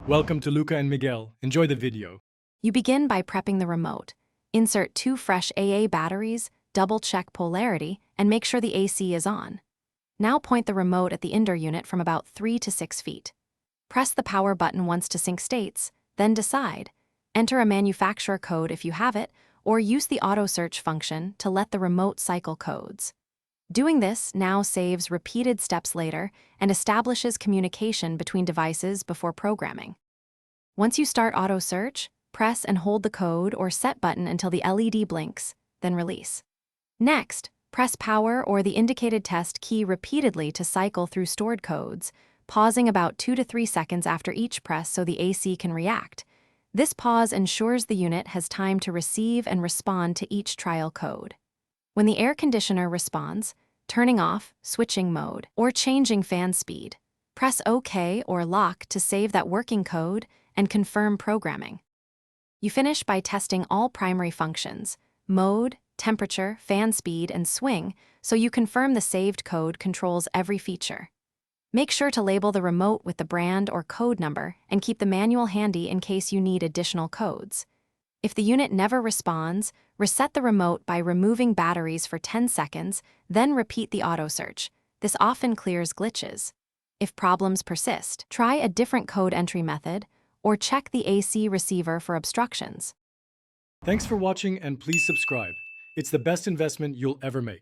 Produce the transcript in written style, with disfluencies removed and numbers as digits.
Welcome to Luca and Miguel. Enjoy the video. You begin by prepping the remote. Insert 2 fresh AA batteries, double-check polarity, and make sure the AC is on. Now point the remote at the indoor unit from about 3 to 6 feet. Press the power button once to sync states, then decide. Enter a manufacturer code if you have it, or use the auto search function to let the remote cycle codes. Doing this now saves repeated steps later and establishes communication between devices before programming. Once you start auto search, press and hold the code or set button until the LED blinks, then release. Next, press power or the indicated test key repeatedly to cycle through stored codes, pausing about 2 to 3 seconds after each press so the AC can react. This pause ensures the unit has time to receive and respond to each trial code. When the air conditioner responds, turning off, switching mode, or changing fan speed, press OK or lock to save that working code and confirm programming. You finish by testing all primary functions, mode, temperature, fan speed, and swing, so you confirm the saved code controls every feature. Make sure to label the remote with the brand or code number and keep the manual handy in case you need additional codes. If the unit never responds, reset the remote by removing batteries for 10 seconds, then repeat the auto search. This often clears glitches. If problems persist, try a different code entry method or check the AC receiver for obstructions. Thanks for watching and please subscribe. It's the best investment you'll ever make.